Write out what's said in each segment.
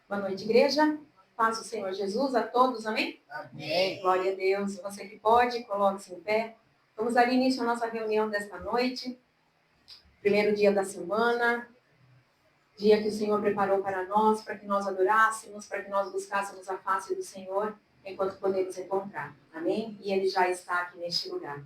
Boa noite, igreja. Paz do Senhor Jesus a todos, amém? Amém. Glória a Deus. Você que pode, coloque-se em pé. Vamos dar início à nossa reunião desta noite. Primeiro dia da semana. Dia que o Senhor preparou para nós, para que nós adorássemos, para que nós buscássemos a face do Senhor, enquanto podemos encontrar. Amém? E Ele já está aqui neste lugar.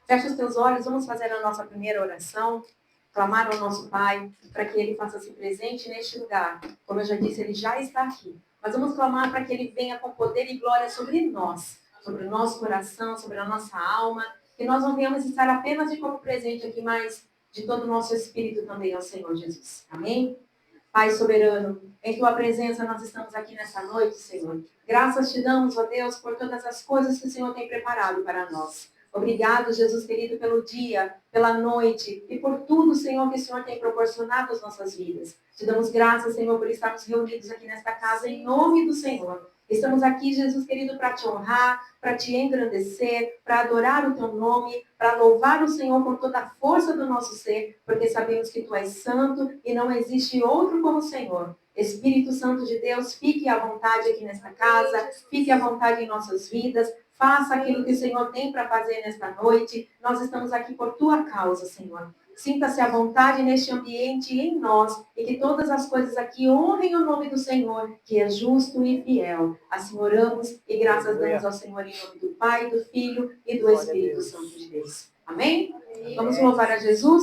Feche os teus olhos, vamos fazer a nossa primeira oração. Clamar ao nosso Pai, para que Ele faça-se presente neste lugar. Como eu já disse, Ele já está aqui. Mas vamos clamar para que Ele venha com poder e glória sobre nós, sobre o nosso coração, sobre a nossa alma, que nós não venhamos estar apenas de como presente aqui, mas de todo o nosso espírito também ao Senhor Jesus. Amém? Pai soberano, em Tua presença nós estamos aqui nessa noite, Senhor. Graças te damos, ó Deus, por todas as coisas que o Senhor tem preparado para nós. Obrigado, Jesus querido, pelo dia, pela noite e por tudo, Senhor, que o Senhor tem proporcionado às nossas vidas. Te damos graças, Senhor, por estarmos reunidos aqui nesta casa em nome do Senhor. Estamos aqui, Jesus querido, para te honrar, para te engrandecer, para adorar o teu nome, para louvar o Senhor com toda a força do nosso ser, porque sabemos que tu és santo e não existe outro como o Senhor. Espírito Santo de Deus, fique à vontade aqui nesta casa, fique à vontade em nossas vidas, faça aquilo que o Senhor tem para fazer nesta noite. Nós estamos aqui por tua causa, Senhor. Sinta-se à vontade neste ambiente e em nós, e que todas as coisas aqui honrem o nome do Senhor, que é justo e fiel. Assim oramos e graças damos ao Senhor em nome do Pai, do Filho e do Espírito Santo de Deus. Amém? Vamos louvar a Jesus,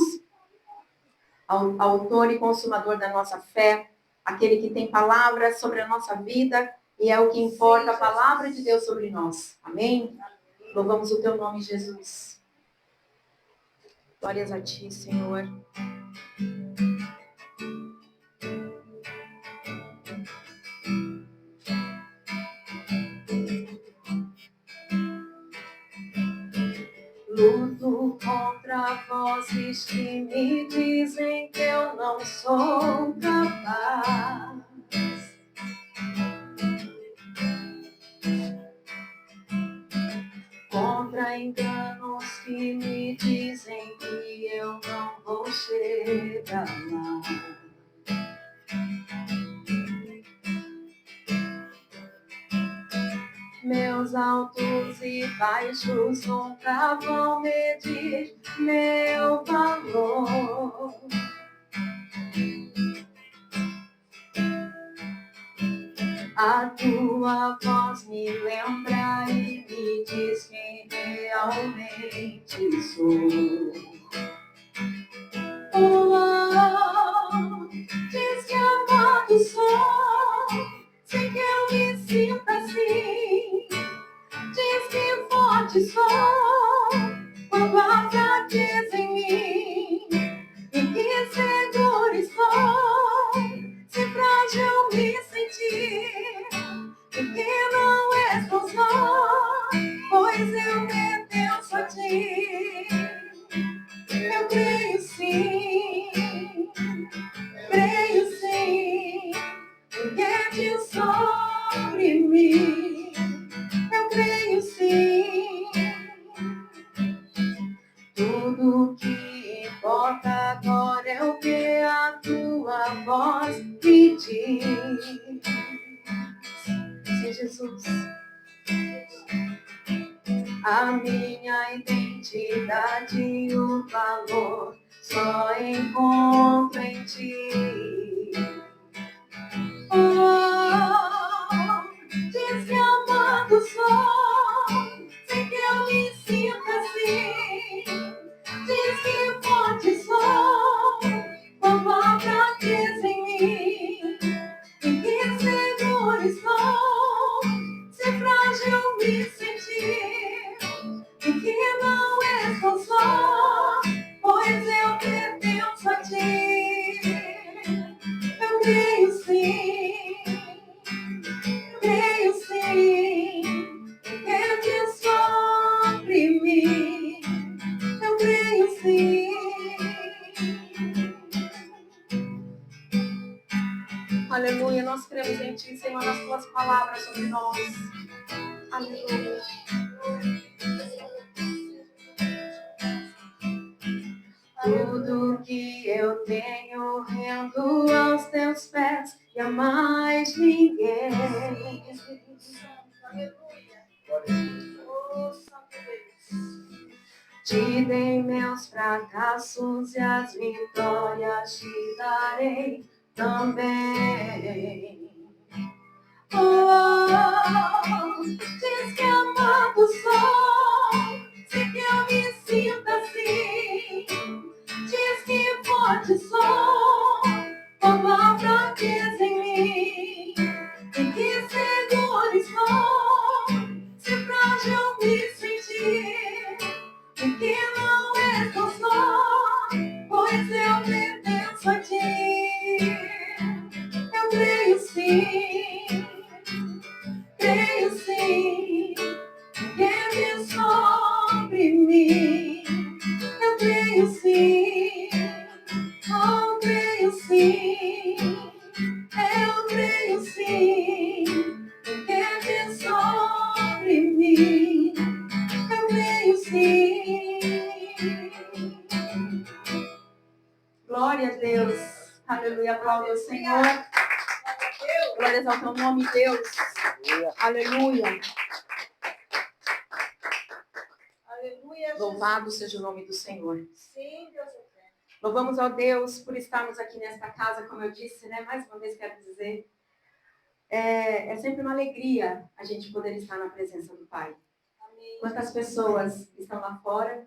autor e consumador da nossa fé, aquele que tem palavras sobre a nossa vida e é o que importa, a palavra de Deus sobre nós. Amém? Louvamos o teu nome, Jesus. Glórias a ti, Senhor. Luto contra vozes que me dizem que eu não sou capaz. Contra enganos que me dizem que eu não vou chegar lá. Meus altos e baixos nunca vão medir meu valor. A tua voz me lembra e me diz quem realmente sou. Oh, diz que amado sou, sei que eu me sinto assim. Diz que forte sou, quando há fraqueza em mim. E que seguro estou, se frágil me sentir. E que não és tão só, pois eu pertenço a ti. Eu creio sim, porque te sobre mim. Eu creio sim, tudo que importa agora é o que a tua voz me diz. Sim, Jesus. A minha identidade e o valor só encontro em ti. Oh, diz que amado sou, sei que eu me sinto assim. Diz que forte sou, quando há fraqueza em mim. E que seguro estou, se frágil me sentir. E que não és tão só, pois eu pertenço a ti. Eu creio sim, porque te sobre mim. Eu creio sim. Aleluia, nós cremos em ti, Senhor, nas tuas palavras sobre nós. Aleluia. Tudo que eu tenho rendo aos teus pés, e a mais ninguém. Te dei meus fracassos e as vitórias te darei também. Diz que amado sou, sei que eu me sinto assim. Diz que forte sou, como a fraqueza em mim. E que seguro estou, se frágil me sentir. E que não estou só, pois eu pertenço a ti. Eu creio sim, que sobre mim. Eu creio sim, oh, creio sim, eu creio sim, que sobre mim. Eu creio sim. Glória a Deus. Aleluia. Aplauda o Senhor. Glórias ao teu nome, Deus. Aleluia. Aleluia. Louvado seja o nome do Senhor. Sim, Deus. Louvamos ao Deus por estarmos aqui nesta casa, como eu disse, né? Mais uma vez quero dizer. É sempre uma alegria a gente poder estar na presença do Pai. Amém. Quantas pessoas estão lá fora,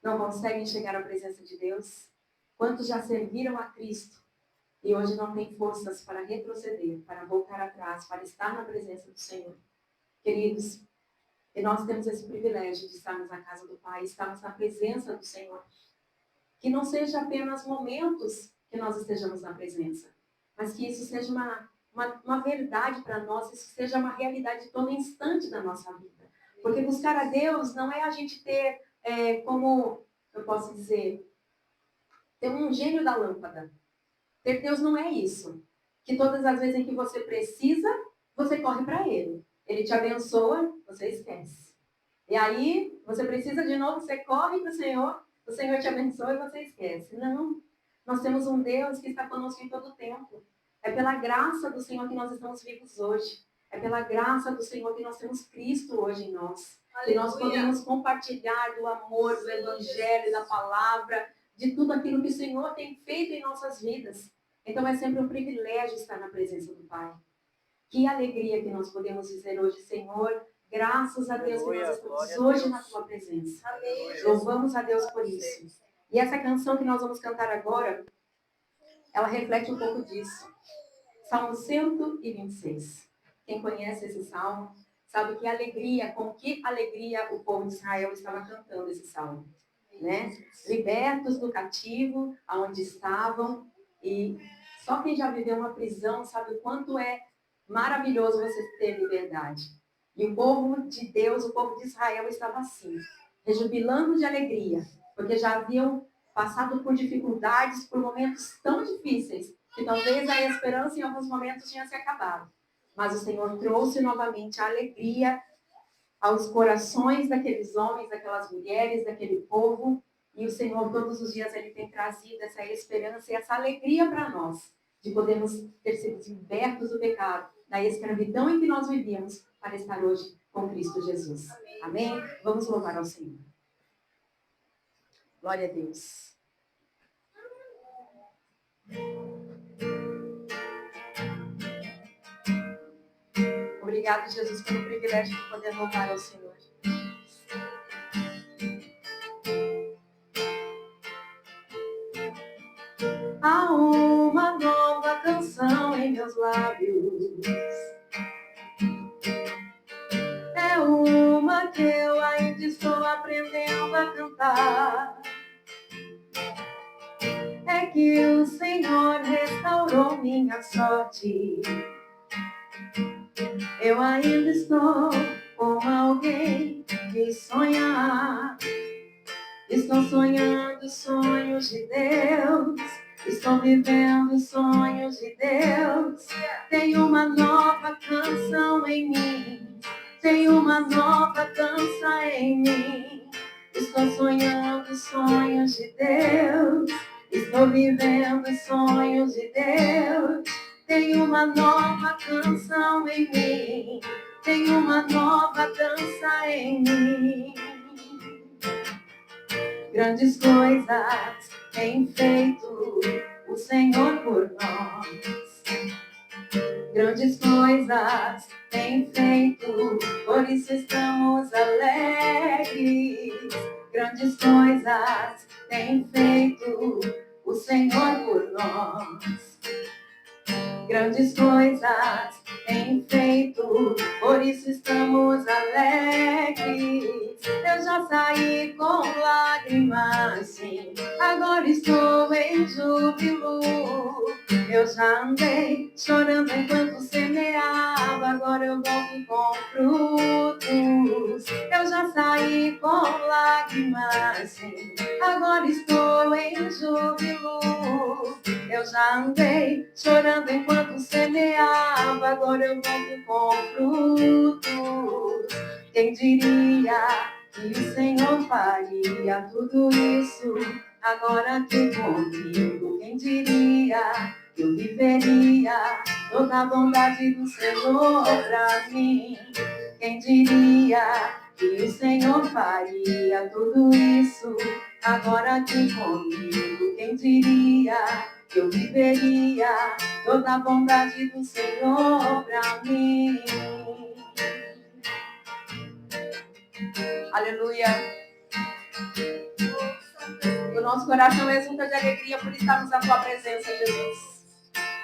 não conseguem chegar à presença de Deus? Quantos já serviram a Cristo e hoje não têm forças para retroceder, para voltar atrás, para estar na presença do Senhor? Queridos, e nós temos esse privilégio de estarmos na casa do Pai, estarmos na presença do Senhor. Que não seja apenas momentos que nós estejamos na presença, mas que isso seja uma verdade para nós, isso seja uma realidade todo instante da nossa vida. Porque buscar a Deus não é a gente ter, como eu posso dizer, ter um gênio da lâmpada. Ter Deus não é isso. Que todas as vezes em que você precisa, você corre para Ele. Ele te abençoa, você esquece. E aí, você precisa de novo, você corre para o Senhor te abençoa e você esquece. Não, nós temos um Deus que está conosco em todo o tempo. É pela graça do Senhor que nós estamos vivos hoje. É pela graça do Senhor que nós temos Cristo hoje em nós. Aleluia. Que nós podemos compartilhar do amor, do Evangelho, da palavra, de tudo aquilo que o Senhor tem feito em nossas vidas. Então é sempre um privilégio estar na presença do Pai. Que alegria que nós podemos dizer hoje, Senhor, graças a Deus que nós estamos hoje na Tua presença. Amém. Louvamos a Deus por isso. E essa canção que nós vamos cantar agora, ela reflete um pouco disso. Salmo 126. Quem conhece esse salmo, sabe que alegria, com que alegria o povo de Israel estava cantando esse salmo. Né? Libertos do cativo, aonde estavam, e só quem já viveu uma prisão sabe o quanto é maravilhoso você ter liberdade. E o povo de Deus, o povo de Israel estava assim, rejubilando de alegria, porque já haviam passado por dificuldades, por momentos tão difíceis, que talvez a esperança em alguns momentos tinha se acabado. Mas o Senhor trouxe novamente a alegria aos corações daqueles homens, daquelas mulheres, daquele povo. E o Senhor, todos os dias, Ele tem trazido essa esperança e essa alegria para nós, de podermos ter sido libertos do pecado, da escravidão em que nós vivíamos, para estar hoje com Cristo Jesus. Amém? Amém? Vamos louvar ao Senhor. Glória a Deus. Obrigado, Jesus, pelo privilégio de poder louvar ao Senhor. Há uma nova canção em meus lábios. É uma que eu ainda estou aprendendo a cantar. É que o Senhor restaurou minha sorte. Eu ainda estou com alguém que sonhar. Estou sonhando sonhos de Deus. Estou vivendo sonhos de Deus. Tem uma nova canção em mim. Tem uma nova dança em mim. Estou sonhando sonhos de Deus. Estou vivendo sonhos de Deus. tem uma nova canção em mim, tem uma nova dança em mim. Grandes coisas tem feito o Senhor por nós. Grandes coisas tem feito, por isso estamos alegres. Grandes coisas tem feito o Senhor por nós. Grandes coisas tem feito, por isso estamos alegres. Eu já saí com lágrimas, sim, agora estou em júbilo. Eu já andei chorando enquanto semeava, agora eu volto com frutos. Eu já saí com lágrimas, sim, agora estou em júbilo. Eu já andei chorando enquanto semeava, agora eu volto com frutos. Quem diria que o Senhor faria tudo isso agora aqui comigo? Quem diria que eu viveria toda a bondade do Senhor pra mim? Quem diria que o Senhor faria tudo isso agora aqui comigo? Quem diria que eu viveria toda a bondade do Senhor pra mim? Aleluia. O nosso coração exulta de alegria por estarmos na tua presença, Jesus.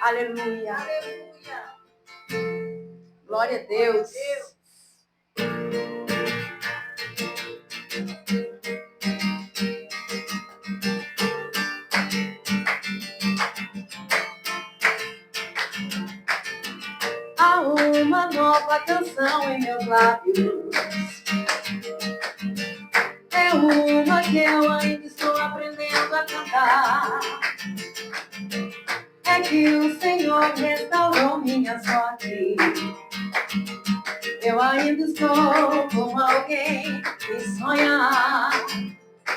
Aleluia. Aleluia. Glória a Deus. Há uma nova canção em meus lábios. É uma que eu ainda estou aprendendo a cantar. É que o Senhor restaurou minha sorte. Eu ainda estou com alguém que sonha.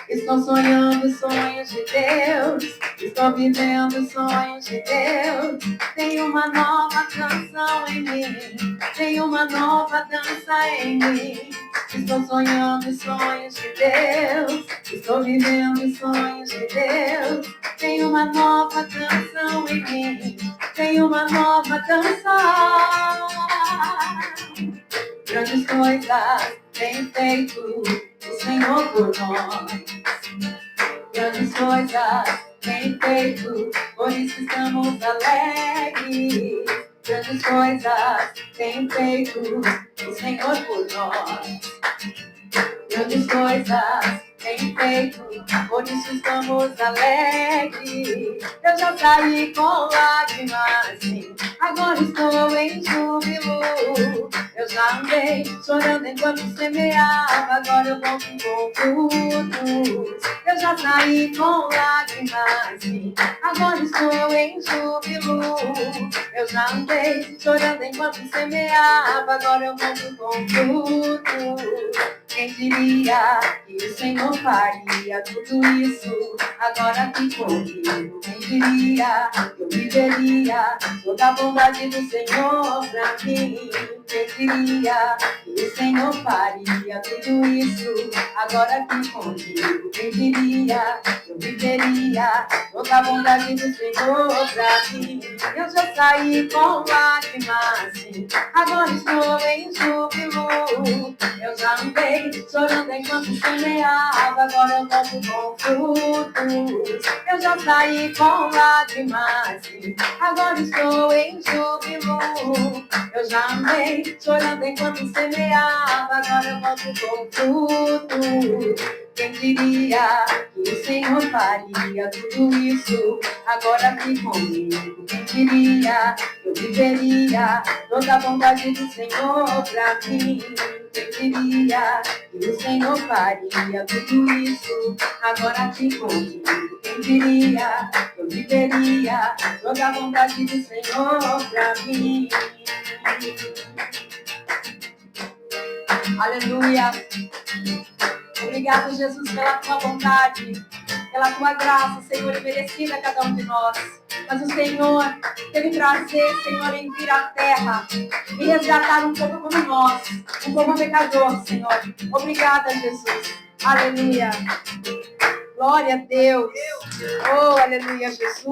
Estou sonhando sonhos de Deus. Estou vivendo sonhos de Deus. Tem uma nova canção em mim. Tem uma nova dança em mim. Estou sonhando sonhos de Deus. Estou vivendo sonhos de Deus. Tem uma nova canção em mim. Tem uma nova dança. Grandes coisas tem feito o Senhor por nós. Grandes coisas tem feito, por isso estamos alegres. Grandes coisas tem feito o Senhor por nós. Grandes coisas tem feito, por isso estamos alegres. Eu já saí com lágrimas, sim, agora estou em júbilo. Eu já andei chorando enquanto semeava, agora eu volto com frutos. Eu já saí com lágrimas, sim, agora estou em júbilo. Eu já andei chorando enquanto semeava, agora eu volto com frutos. Quem diria que o Senhor faria tudo isso agora aqui comigo? Quem diria que eu viveria toda a bondade do Senhor pra mim? Quem diria que o Senhor faria tudo isso agora aqui comigo? Quem diria que eu viveria toda a bondade do Senhor pra mim? Eu já saí com lágrimas, sim, agora estou em júbilo. Eu já andei chorando enquanto semeava, agora eu volto com frutos. Eu já saí com lágrimas, sim, agora estou em júbilo. Eu já andei chorando enquanto semeava, agora eu volto com frutos. Quem diria que o Senhor faria tudo isso agora aqui comigo? Quem diria que eu viveria toda a bondade do Senhor pra mim? Quem diria que o Senhor faria tudo isso agora aqui comigo? Quem diria que eu viveria toda a bondade do Senhor pra mim? Aleluia! Obrigado, Jesus, pela tua bondade, pela tua graça, Senhor, imerecida a cada um de nós. Mas o Senhor teve prazer, Senhor, em vir à terra e resgatar um povo como nós, um povo pecador, Senhor. Obrigada, Jesus. Aleluia. Glória a Deus. Oh, aleluia, Jesus.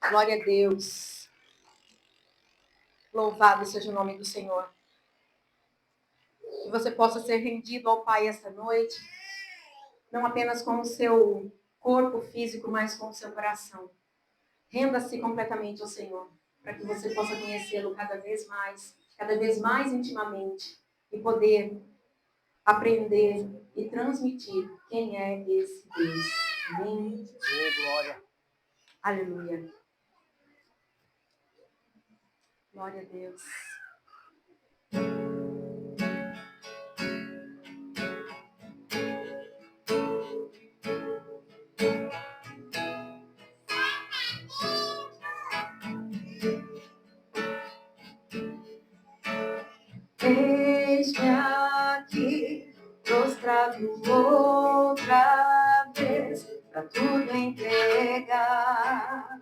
Glória a Deus. Louvado seja o nome do Senhor. Que você possa ser rendido ao Pai esta noite, não apenas com o seu corpo físico, mas com o seu coração. Renda-se completamente ao Senhor, para que você possa conhecê-lo cada vez mais intimamente, e poder aprender e transmitir quem é esse Deus. Amém. Glória. Aleluia. Glória a Deus. Eis-me aqui, prostrado outra vez, para tudo entregar,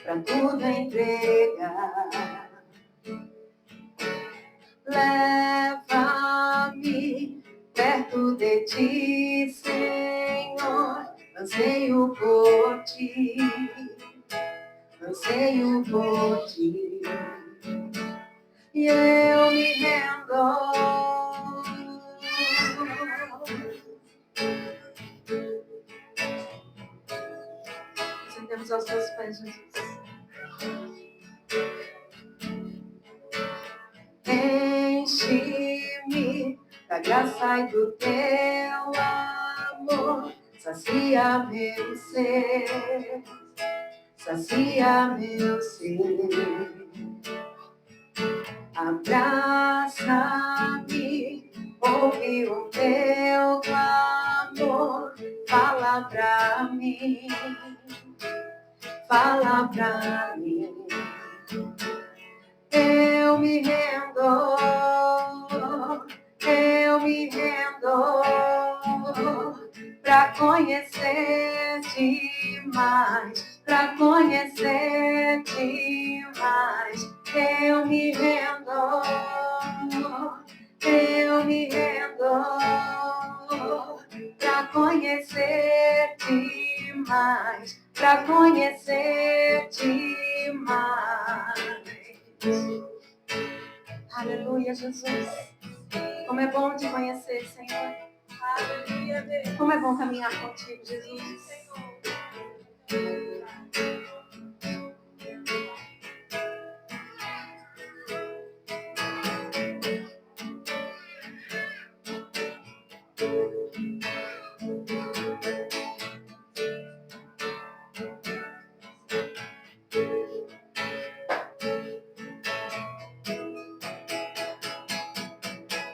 para tudo entregar. Leva-me perto de ti, Senhor, anseio por ti, anseio por ti. E eu me rendo. Sentemos aos teus pés, Jesus. Enche-me da graça e do teu amor, sacia meu ser, sacia meu ser. Abraça-me, ouve o meu clamor, fala pra mim, fala pra mim. Eu me rendo, pra conhecer-te mais, pra conhecer-te mais. Eu me rendo, pra conhecer-te mais, pra conhecer-te mais. Aleluia, Jesus. Como é bom te conhecer, Senhor. Aleluia, Deus. Como é bom caminhar contigo, Jesus.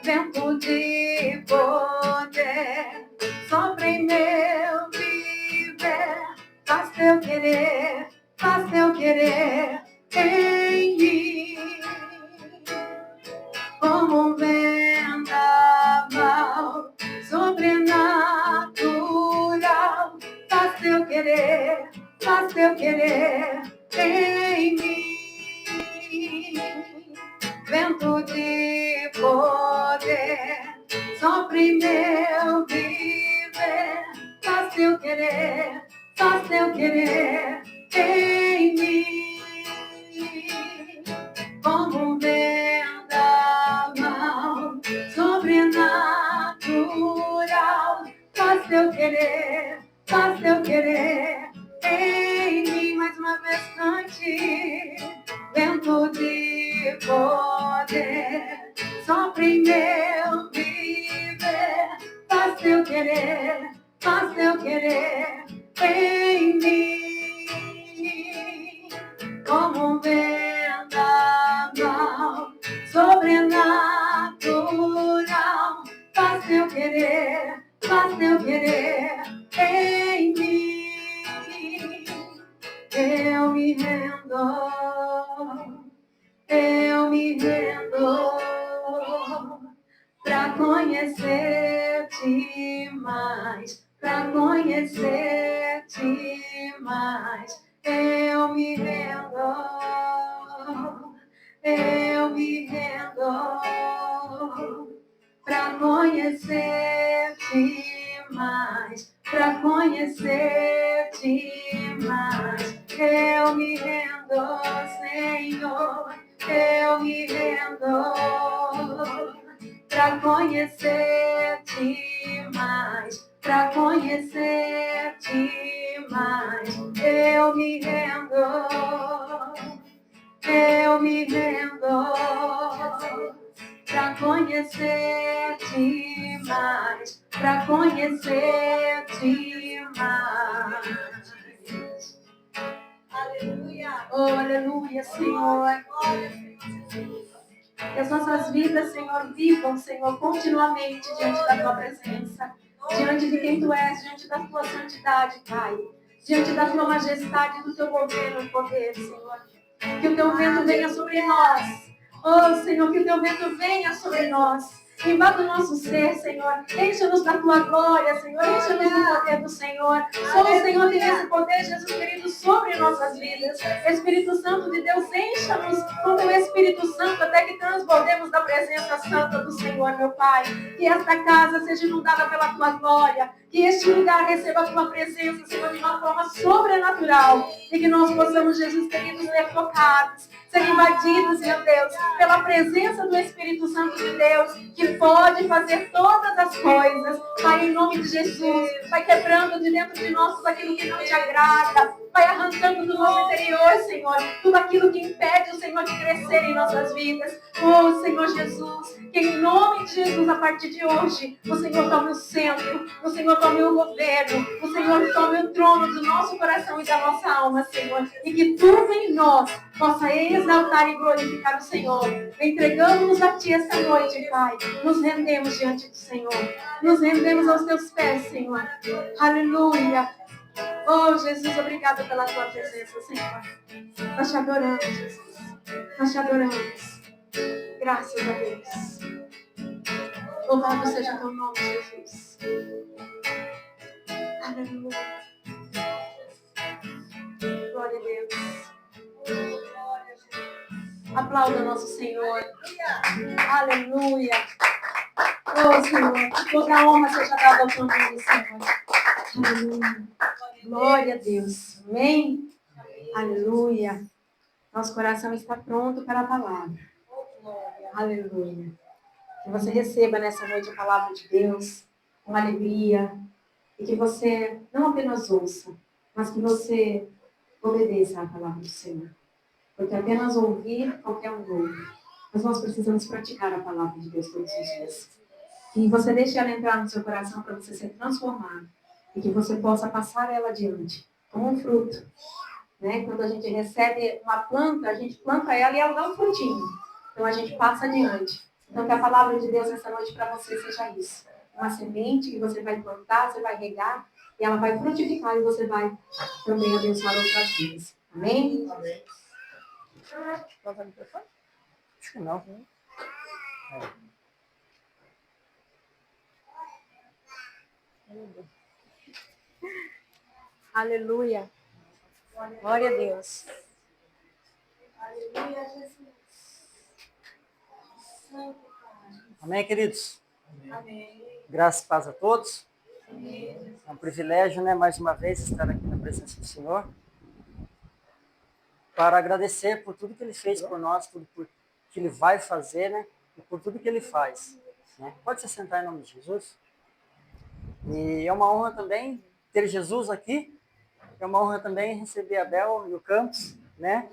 Vento de poder, sopra em meu viver, faz teu querer em mim. Como um vendaval sobrenatural, faz teu querer em mim. Vento de poder, sopra em meu viver, faz teu querer em mim. Como um vendaval sobrenatural, faz teu querer em mim. Mais uma vez cante. Vento de poder, sopra em meu viver, faz teu querer em mim. Como um vendaval sobrenatural, faz teu querer em mim. Eu me rendo pra conhecer conhecer-te mais, para conhecer-te mais. Eu me rendo, eu me rendo, para conhecer-te mais, para conhecer-te mais. Eu me rendo, Senhor, eu me rendo, para conhecer-te mais, para conhecer-te mais. Eu me rendo, eu me rendo, para conhecer-te mais, para conhecer-te mais. Aleluia. Oh, aleluia, Senhor. Que as nossas vidas, Senhor, vivam, Senhor, continuamente diante da Tua presença, diante de quem Tu és, diante da Tua santidade, Pai, diante da Tua majestade, do Teu governo e poder, Senhor. Que o Teu vento venha sobre nós. Oh, Senhor, que o Teu vento venha sobre nós. Invada o nosso ser, Senhor. Encha-nos da Tua glória, Senhor. Encha-nos do poder do Senhor. Só o Senhor tem esse poder, Jesus querido, sobre nossas vidas. Espírito Santo de Deus, encha-nos com o Teu Espírito Santo até que transbordemos da presença santa do Senhor, meu Pai. Que esta casa seja inundada pela Tua glória. Que este lugar receba a Tua presença, Senhor, de uma forma sobrenatural. E que nós possamos, Jesus querido, ser tocados, ser invadidos, meu Deus, pela presença do Espírito Santo de Deus, que pode fazer todas as coisas. Pai, em nome de Jesus, vai quebrando de dentro de nós tudo aquilo que não te agrada. Vai arrancando do nosso interior, Senhor, tudo aquilo que impede o Senhor de crescer em nossas vidas. Oh, Senhor Jesus, que em nome de Jesus, a partir de hoje, o Senhor tome o centro, o Senhor tome o governo, o Senhor tome o trono do nosso coração e da nossa alma, Senhor. E que tudo em nós possa exaltar e glorificar o Senhor. Entregamos-nos a Ti esta noite, Pai. Nos rendemos diante do Senhor. Nos rendemos aos Teus pés, Senhor. Aleluia. Oh, Jesus, obrigada pela Tua presença, Senhor. Nós te adoramos, Jesus. Nós te adoramos. Graças a Deus. Louvado seja o Teu nome, Jesus. Aleluia. Glória a Deus. Aplauda nosso Senhor. Aleluia. Oh, Senhor, que toda a honra seja dada ao Teu nome, Senhor. Aleluia. Glória a Deus. Amém? Aleluia. Nosso coração está pronto para a palavra. Aleluia. Que você receba nessa noite a palavra de Deus com alegria. E que você não apenas ouça, mas que você obedeça à palavra do Senhor. Porque apenas ouvir, qualquer um ouve. Mas nós precisamos praticar a palavra de Deus todos os dias. Que você deixe ela entrar no seu coração para você ser transformado. E que você possa passar ela adiante, como um fruto. Né? Quando a gente recebe uma planta, a gente planta ela e ela dá um frutinho. Então a gente passa adiante. Então que a palavra de Deus essa noite para você seja isso. Uma semente que você vai plantar, você vai regar, e ela vai frutificar e você vai também abençoar outras vidas. Amém? Amém. Acho que não. Aleluia. Glória a Deus. Aleluia, Jesus. Amém, queridos? Amém. Graças e paz a todos. Amém. É um privilégio, né, mais uma vez, estar aqui na presença do Senhor. Para agradecer por tudo que Ele fez por nós, tudo que Ele vai fazer, né? E por tudo que Ele faz. Né? Pode se sentar em nome de Jesus. E é uma honra também ter Jesus aqui. É uma honra também receber a Bel e o Campos, né?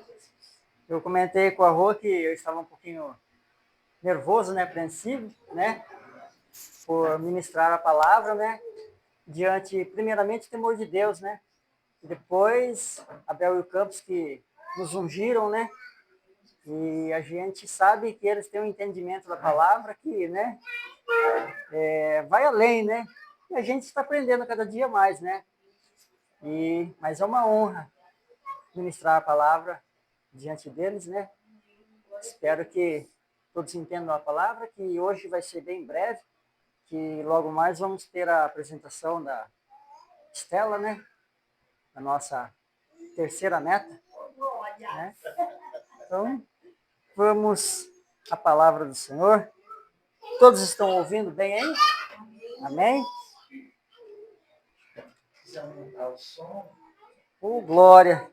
Eu comentei com a Rô que eu estava um pouquinho nervoso, né, apreensivo, né, por ministrar a palavra, né, diante, primeiramente, do temor de Deus, né, e depois, Abel e o Campos que nos ungiram, né, e a gente sabe que eles têm um entendimento da palavra que, né, vai além, né, e a gente está aprendendo cada dia mais, né, mas é uma honra ministrar a palavra diante deles, né, espero que todos entendam a palavra, que hoje vai ser bem breve, que logo mais vamos ter a apresentação da Estela, né? A nossa terceira neta. Né? Então, vamos à palavra do Senhor. Todos estão ouvindo bem aí? Amém? Oh, glória!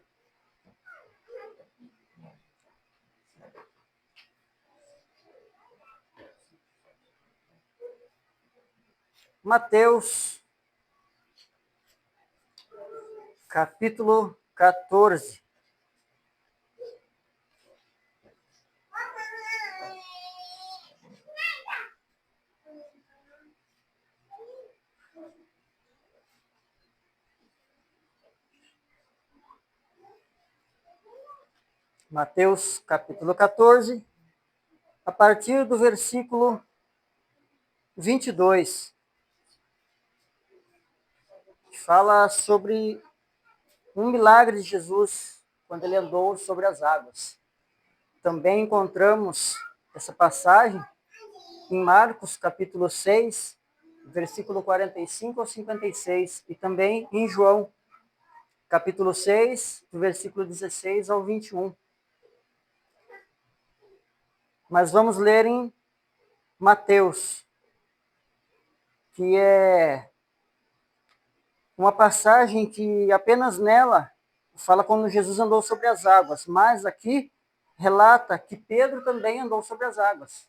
Mateus, capítulo 14. Mateus, capítulo 14, a partir do versículo 22. Fala sobre um milagre de Jesus quando ele andou sobre as águas. Também encontramos essa passagem em Marcos, capítulo 6, versículo 45 ao 56, e também em João, capítulo 6, do versículo 16 ao 21. Mas vamos ler em Mateus, que é uma passagem que apenas nela fala quando Jesus andou sobre as águas, mas aqui relata que Pedro também andou sobre as águas,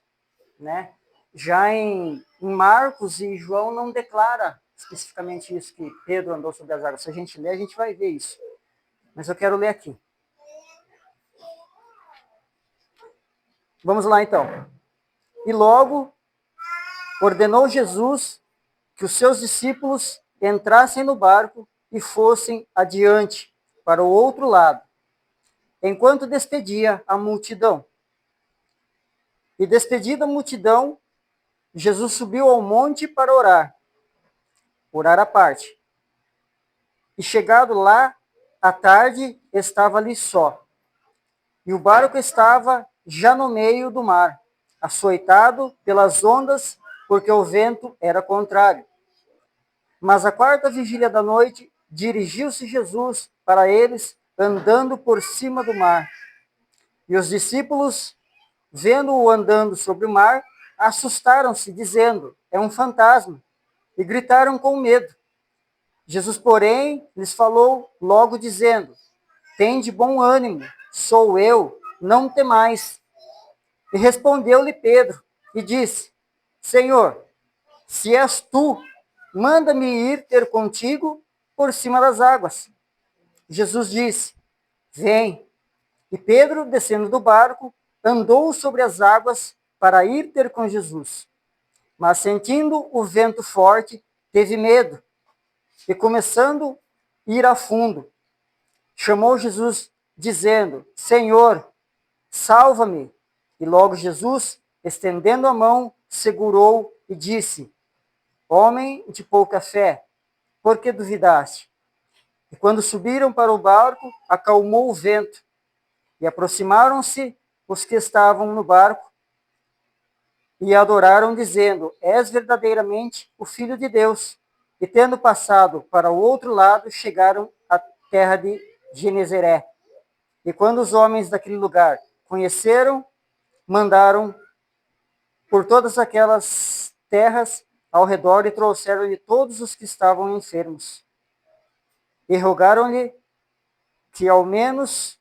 né? Já em Marcos e João não declara especificamente isso, que Pedro andou sobre as águas. Se a gente ler, a gente vai ver isso. Mas eu quero ler aqui. Vamos lá, então. E logo ordenou Jesus que os seus discípulos entrassem no barco e fossem adiante, para o outro lado, enquanto despedia a multidão. E despedida a multidão, Jesus subiu ao monte para orar à parte. E chegado lá, à tarde, estava ali só. E o barco estava já no meio do mar, açoitado pelas ondas, porque o vento era contrário. Mas à quarta vigília da noite, dirigiu-se Jesus para eles, andando por cima do mar. E os discípulos, vendo-o andando sobre o mar, assustaram-se, dizendo: é um fantasma, e gritaram com medo. Jesus, porém, lhes falou logo, dizendo: tende bom ânimo, sou eu, não temais. E respondeu-lhe Pedro, e disse: Senhor, se és tu, manda-me ir ter contigo por cima das águas. Jesus disse: vem. E Pedro, descendo do barco, andou sobre as águas para ir ter com Jesus. Mas sentindo o vento forte, teve medo, e começando a ir a fundo, chamou Jesus, dizendo: Senhor, salva-me. E logo Jesus, estendendo a mão, segurou e disse: homem de pouca fé, por que duvidaste? E quando subiram para o barco, acalmou o vento. E aproximaram-se os que estavam no barco e adoraram, dizendo: és verdadeiramente o Filho de Deus. E tendo passado para o outro lado, chegaram à terra de Genezaré. E quando os homens daquele lugar conheceram, mandaram por todas aquelas terras ao redor e trouxeram-lhe todos os que estavam enfermos. E rogaram-lhe que ao menos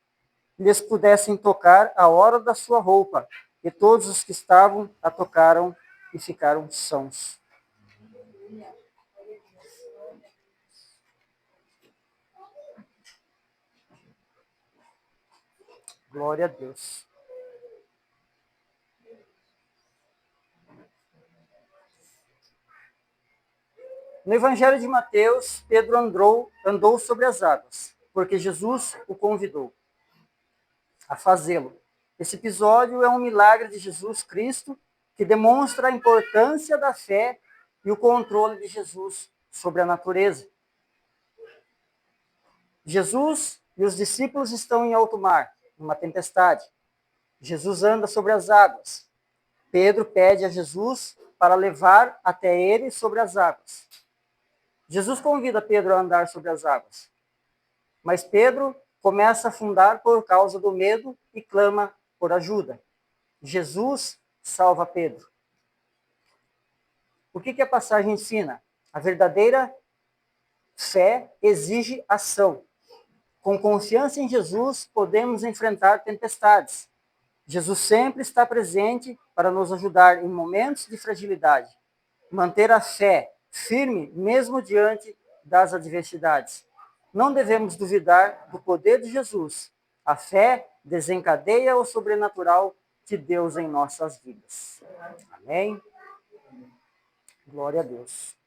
lhes pudessem tocar a hora da sua roupa. E todos os que estavam a tocaram e ficaram sãos. Glória a Deus. No Evangelho de Mateus, Pedro andou sobre as águas, porque Jesus o convidou a fazê-lo. Esse episódio é um milagre de Jesus Cristo que demonstra a importância da fé e o controle de Jesus sobre a natureza. Jesus e os discípulos estão em alto mar, numa tempestade. Jesus anda sobre as águas. Pedro pede a Jesus para levar até ele sobre as águas. Jesus convida Pedro a andar sobre as águas, mas Pedro começa a afundar por causa do medo e clama por ajuda. Jesus salva Pedro. O que a passagem ensina? A verdadeira fé exige ação. Com confiança em Jesus, podemos enfrentar tempestades. Jesus sempre está presente para nos ajudar em momentos de fragilidade. Manter a fé firme mesmo diante das adversidades. Não devemos duvidar do poder de Jesus. A fé desencadeia o sobrenatural de Deus em nossas vidas. Amém? Glória a Deus.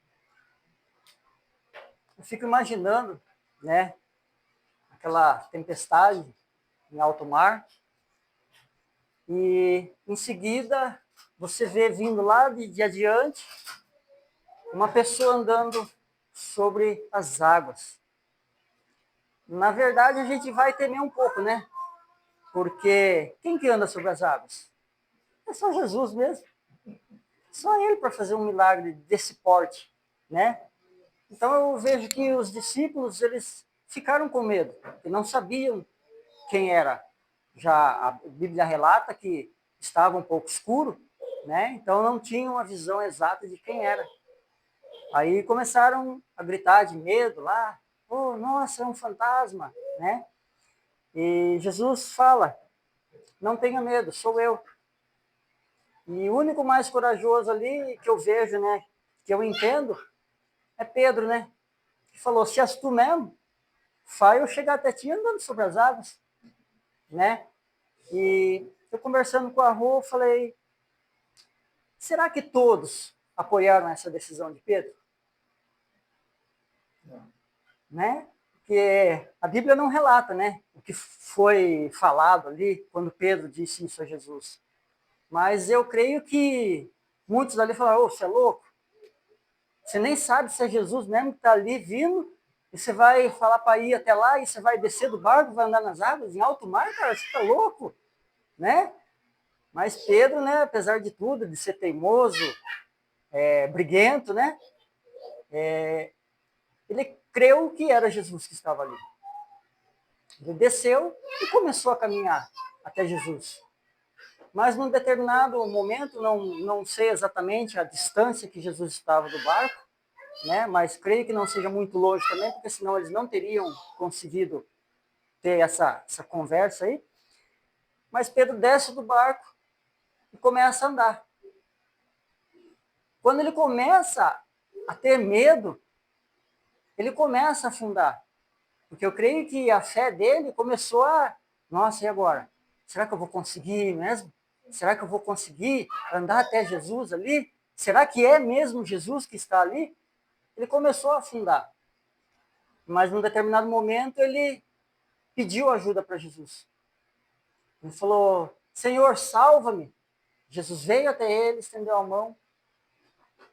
Eu fico imaginando, né, aquela tempestade em alto mar, e em seguida você vê vindo lá de adiante uma pessoa andando sobre as águas. Na verdade, a gente vai temer um pouco, né? Porque quem que anda sobre as águas? É só Jesus mesmo. Só ele para fazer um milagre desse porte, né? Então eu vejo que os discípulos, eles ficaram com medo, e não sabiam quem era. Já a Bíblia relata que estava um pouco escuro, né? Então não tinham a visão exata de quem era. Aí começaram a gritar de medo lá, oh, nossa, é um fantasma, né? E Jesus fala, não tenha medo, sou eu. E o único mais corajoso ali que eu vejo, né, que eu entendo, é Pedro, né? Que falou, se és tu mesmo, faz eu chegar até ti andando sobre as águas, né? E eu conversando com a Rô, falei, será que todos apoiaram essa decisão de Pedro? Não. Né? Porque a Bíblia não relata, né, o que foi falado ali quando Pedro disse isso a Jesus. Mas eu creio que muitos ali falaram, ô, você é louco? Você nem sabe se é Jesus mesmo que está ali vindo, e você vai falar para ir até lá, e você vai descer do barco, vai andar nas águas, em alto mar, cara, você está louco, né? Mas Pedro, né, apesar de tudo, de ser teimoso, briguento, né, ele creu que era Jesus que estava ali. Ele desceu e começou a caminhar até Jesus. Mas num determinado momento, não sei exatamente a distância que Jesus estava do barco, né, mas creio que não seja muito longe também, porque senão eles não teriam conseguido ter essa conversa aí. Mas Pedro desce do barco e começa a andar. Quando ele começa a ter medo, ele começa a afundar. Porque eu creio que a fé dele começou a... Nossa, e agora? Será que eu vou conseguir mesmo? Será que eu vou conseguir andar até Jesus ali? Será que é mesmo Jesus que está ali? Ele começou a afundar. Mas num determinado momento ele pediu ajuda para Jesus. Ele falou, Senhor, salva-me. Jesus veio até ele, estendeu a mão,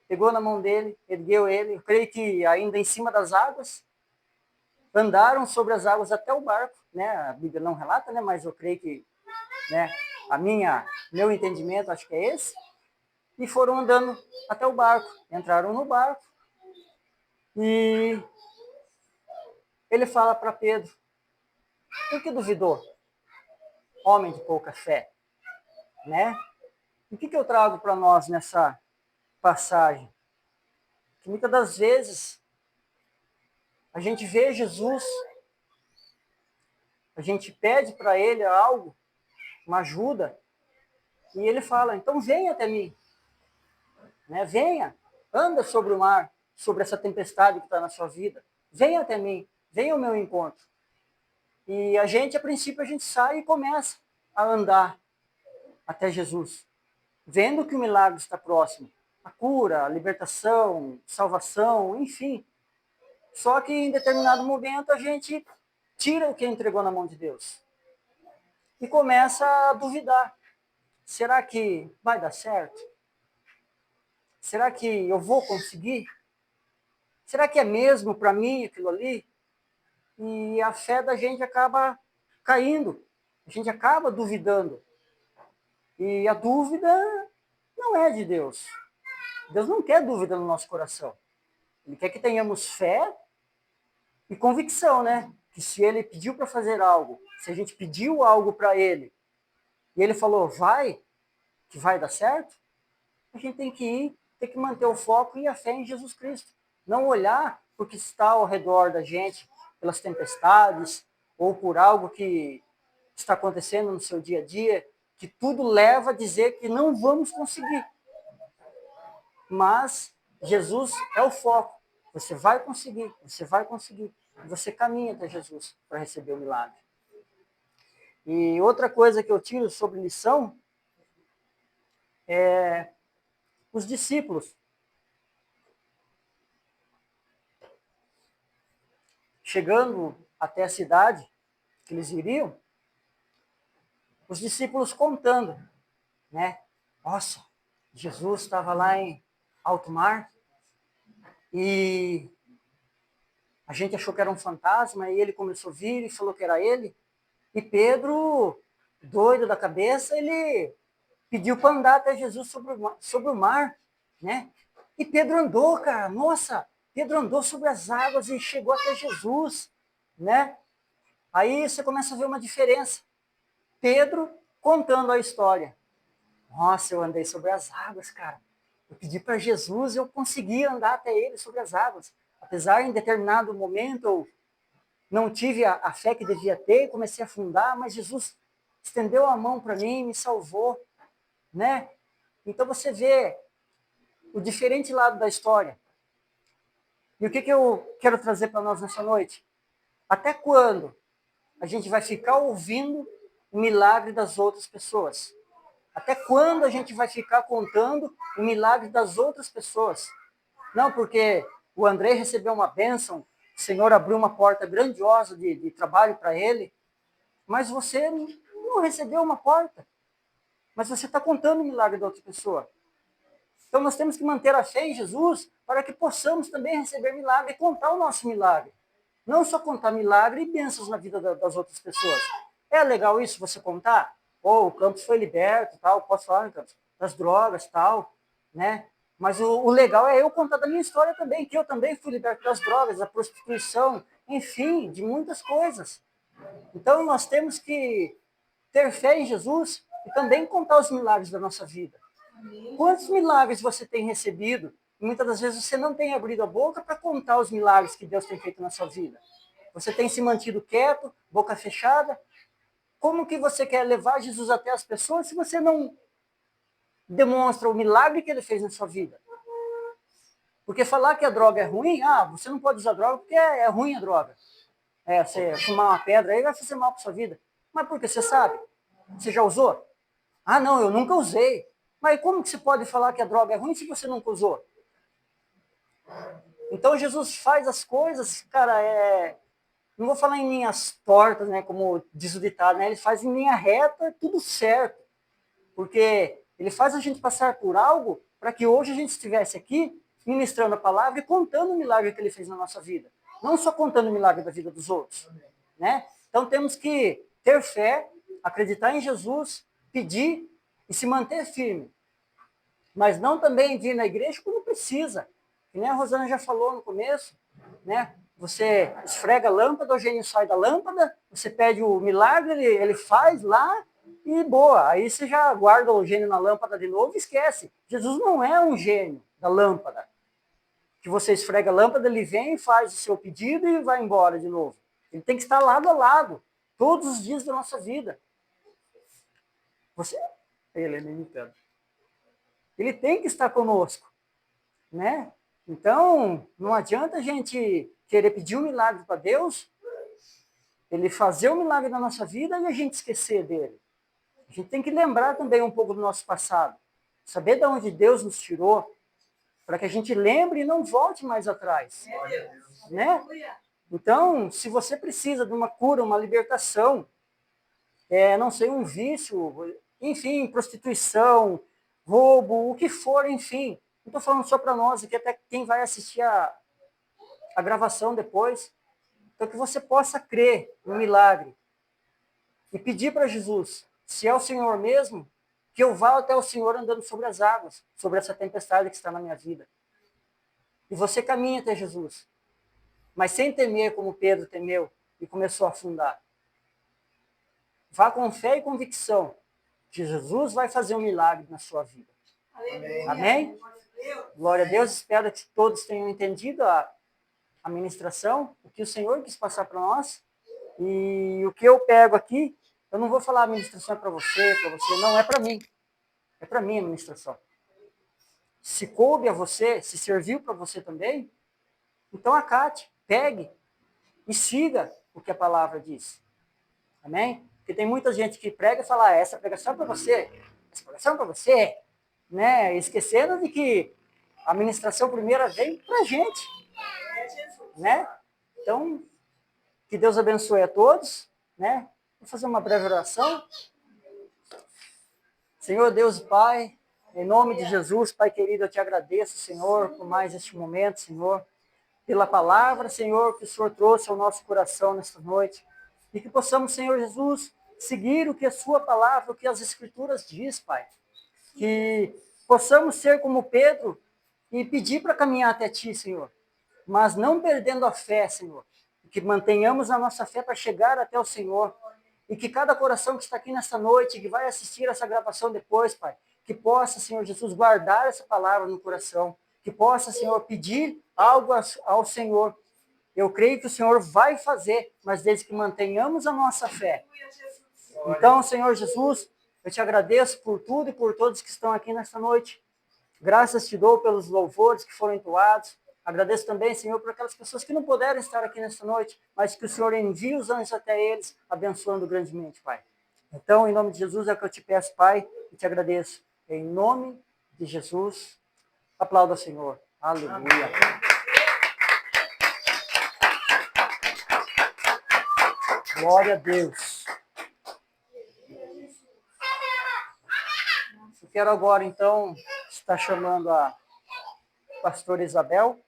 pegou na mão dele, ergueu ele, eu creio que ainda em cima das águas, andaram sobre as águas até o barco, né? A Bíblia não relata, né? Mas eu creio que, né? Meu entendimento, acho que é esse. E foram andando até o barco, entraram no barco e ele fala para Pedro, por que duvidou? Homem de pouca fé, né? O que eu trago para nós nessa passagem? Que muitas das vezes a gente vê Jesus, a gente pede para ele algo, uma ajuda, e ele fala, então venha até mim, né? Venha, anda sobre o mar, sobre essa tempestade que está na sua vida, venha até mim, venha ao meu encontro. E a gente, a princípio, a gente sai e começa a andar até Jesus, vendo que o milagre está próximo, a cura, a libertação, salvação, enfim. Só que em determinado momento a gente tira o que entregou na mão de Deus e começa a duvidar. Será que vai dar certo? Será que eu vou conseguir? Será que é mesmo para mim aquilo ali? E a fé da gente acaba caindo. A gente acaba duvidando. E a dúvida não é de Deus. Deus não quer dúvida no nosso coração. Ele quer que tenhamos fé e convicção, né? Que se ele pediu para fazer algo, se a gente pediu algo para ele, e ele falou, vai, que vai dar certo, a gente tem que ir, tem que manter o foco e a fé em Jesus Cristo. Não olhar para o que está ao redor da gente, pelas tempestades, ou por algo que está acontecendo no seu dia a dia, que tudo leva a dizer que não vamos conseguir. Mas Jesus é o foco. Você vai conseguir, você vai conseguir. Você caminha até Jesus para receber o milagre. E outra coisa que eu tiro sobre lição é os discípulos. Chegando até a cidade que eles iriam, os discípulos contando, né? Nossa, Jesus estava lá em alto mar e a gente achou que era um fantasma e ele começou a vir e falou que era ele. E Pedro, doido da cabeça, ele pediu para andar até Jesus sobre o mar, né? E Pedro andou, cara, nossa, Pedro andou sobre as águas e chegou até Jesus, né? Aí você começa a ver uma diferença. Pedro contando a história. Nossa, eu andei sobre as águas, cara. Eu pedi para Jesus e eu consegui andar até ele sobre as águas. Apesar, em determinado momento, eu não tive a fé que devia ter, comecei a afundar, mas Jesus estendeu a mão para mim, me salvou, né? Então você vê o diferente lado da história. E o que eu quero trazer para nós nessa noite? Até quando a gente vai ficar ouvindo o milagre das outras pessoas? Até quando a gente vai ficar contando o milagre das outras pessoas? Não, porque o André recebeu uma bênção, o Senhor abriu uma porta grandiosa de trabalho para ele, mas você não recebeu uma porta. Mas você está contando o milagre da outra pessoa. Então nós temos que manter a fé em Jesus para que possamos também receber milagre e contar o nosso milagre. Não só contar milagre e bênçãos na vida das outras pessoas. É legal isso, você contar? Oh, o Campos foi liberto, tal, posso falar, Campos, das drogas, tal, né? Mas o legal é eu contar da minha história também, que eu também fui liberto das drogas, da prostituição, enfim, de muitas coisas. Então nós temos que ter fé em Jesus e também contar os milagres da nossa vida. Quantos milagres você tem recebido? E muitas das vezes você não tem abrido a boca para contar os milagres que Deus tem feito na sua vida. Você tem se mantido quieto, boca fechada. Como que você quer levar Jesus até as pessoas se você não demonstra o milagre que ele fez na sua vida? Porque falar que a droga é ruim, você não pode usar droga porque é ruim a droga. Você fumar uma pedra aí vai fazer mal para sua vida. Mas por que você sabe? Você já usou? Ah, não, eu nunca usei. Mas como que você pode falar que a droga é ruim se você nunca usou? Então Jesus faz as coisas, cara, não vou falar em linhas tortas, né, como diz o ditado, né? Ele faz em linha reta, tudo certo. Porque ele faz a gente passar por algo para que hoje a gente estivesse aqui ministrando a palavra e contando o milagre que ele fez na nossa vida. Não só contando o milagre da vida dos outros, né? Então temos que ter fé, acreditar em Jesus, pedir e se manter firme. Mas não também vir na igreja quando precisa. Que nem a Rosana já falou no começo, né? Você esfrega a lâmpada, o gênio sai da lâmpada, você pede o milagre, ele faz lá e boa. Aí você já guarda o gênio na lâmpada de novo e esquece. Jesus não é um gênio da lâmpada. Que você esfrega a lâmpada, ele vem, faz o seu pedido e vai embora de novo. Ele tem que estar lado a lado, todos os dias da nossa vida. Ele nem me pede. Ele tem que estar conosco, né? Então, não adianta a gente querer pedir um milagre para Deus, ele fazer o milagre na nossa vida e a gente esquecer dele. A gente tem que lembrar também um pouco do nosso passado, saber de onde Deus nos tirou, para que a gente lembre e não volte mais atrás, né? Então, se você precisa de uma cura, uma libertação, não sei, um vício, enfim, prostituição, roubo, o que for, enfim. Não estou falando só para nós, aqui até quem vai assistir a gravação depois. Então, que você possa crer no milagre e pedir para Jesus, se é o Senhor mesmo, que eu vá até o Senhor andando sobre as águas, sobre essa tempestade que está na minha vida. E você caminha até Jesus, mas sem temer como Pedro temeu e começou a afundar. Vá com fé e convicção que Jesus vai fazer um milagre na sua vida. Amém. Amém? Glória a Deus, espero que todos tenham entendido a ministração, o que o Senhor quis passar para nós. E o que eu pego aqui, eu não vou falar a ministração para você, não, é para mim. É para mim a ministração. Se coube a você, se serviu para você também, então acate, pegue e siga o que a palavra diz. Amém? Porque tem muita gente que prega e fala, essa pregação é para você, essa pregação é para você, né? Esquecendo de que a ministração primeira vem para a gente, né? Então, que Deus abençoe a todos, né? Vou fazer uma breve oração. Senhor Deus e Pai, em nome de Jesus, Pai querido, eu te agradeço, Senhor, por mais este momento, Senhor, pela palavra, Senhor, que o Senhor trouxe ao nosso coração nesta noite, e que possamos, Senhor Jesus, seguir o que a sua palavra, o que as Escrituras diz, Pai. Que possamos ser como Pedro e pedir para caminhar até Ti, Senhor, mas não perdendo a fé, Senhor, que mantenhamos a nossa fé para chegar até o Senhor, e que cada coração que está aqui nessa noite, que vai assistir essa gravação depois, Pai, que possa, Senhor Jesus, guardar essa palavra no coração, que possa, Senhor, pedir algo ao Senhor. Eu creio que o Senhor vai fazer, mas desde que mantenhamos a nossa fé. Então, Senhor Jesus, eu te agradeço por tudo e por todos que estão aqui nessa noite. Graças te dou pelos louvores que foram entoados. Agradeço também, Senhor, por aquelas pessoas que não puderam estar aqui nesta noite, mas que o Senhor envie os anjos até eles, abençoando grandemente, Pai. Então, em nome de Jesus, é o que eu te peço, Pai, e te agradeço. Em nome de Jesus, aplauda o Senhor. Aleluia. Glória a Deus. Eu quero agora, então, estar chamando a pastora Isabel,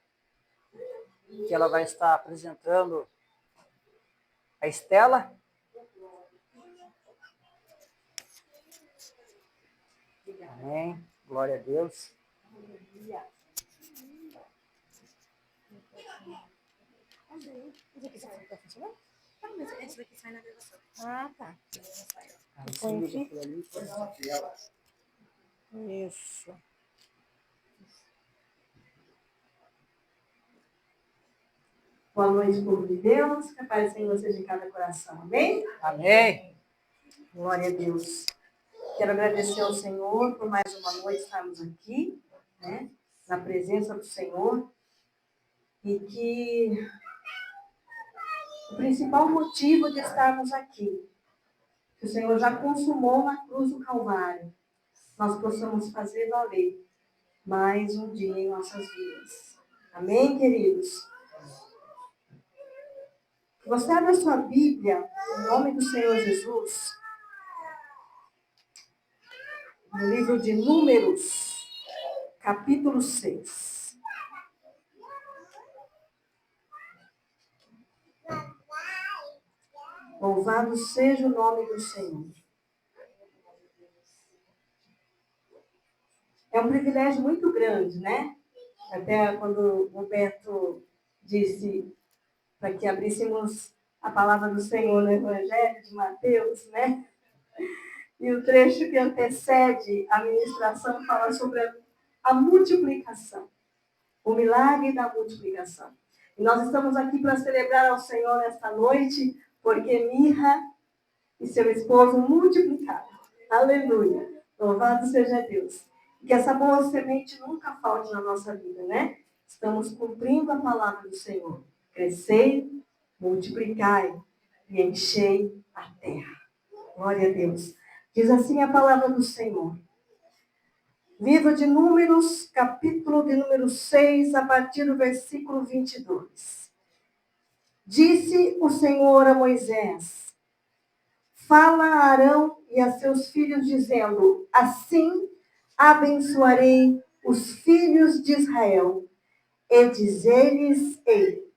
que ela vai estar apresentando a Estela. Amém. Glória a Deus. Ah, tá. Isso. Boa noite, povo de Deus. Que a paz do Senhor seja em cada coração. Amém? Amém. Glória a Deus. Quero agradecer ao Senhor por mais uma noite estarmos aqui, né? Na presença do Senhor. E que o principal motivo de estarmos aqui, que o Senhor já consumou na cruz do Calvário, nós possamos fazer valer mais um dia em nossas vidas. Amém, queridos? Você abre a sua Bíblia, em nome do Senhor Jesus, no livro de Números, capítulo 6. Louvado seja o nome do Senhor. É um privilégio muito grande, né? Até quando o Roberto disse para que abríssemos a palavra do Senhor no Evangelho de Mateus, né? E o trecho que antecede a ministração fala sobre a multiplicação, o milagre da multiplicação. E nós estamos aqui para celebrar ao Senhor esta noite, porque Mirra e seu esposo multiplicaram. Aleluia! Louvado seja Deus. Que essa boa semente nunca falte na nossa vida, né? Estamos cumprindo a palavra do Senhor. Crescei, multiplicai e enchei a terra. Glória a Deus. Diz assim a palavra do Senhor. Livro de Números, capítulo de número 6, a partir do versículo 22. Disse o Senhor a Moisés: fala a Arão e a seus filhos, dizendo: assim abençoarei os filhos de Israel. E diz-lhes: ei,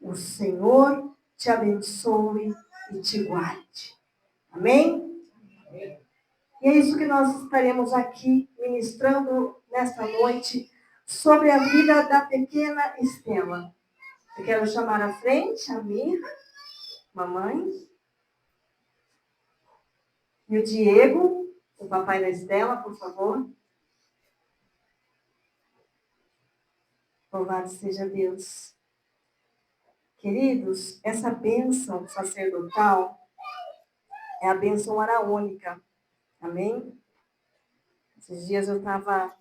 o Senhor te abençoe e te guarde. Amém? E é isso que nós estaremos aqui ministrando nesta noite sobre a vida da pequena Estela. Eu quero chamar à frente a Mirra, mamãe, e o Diego, o papai da Estela, por favor. Louvado seja Deus. Queridos, essa bênção sacerdotal é a bênção araônica. Amém? Esses dias eu estava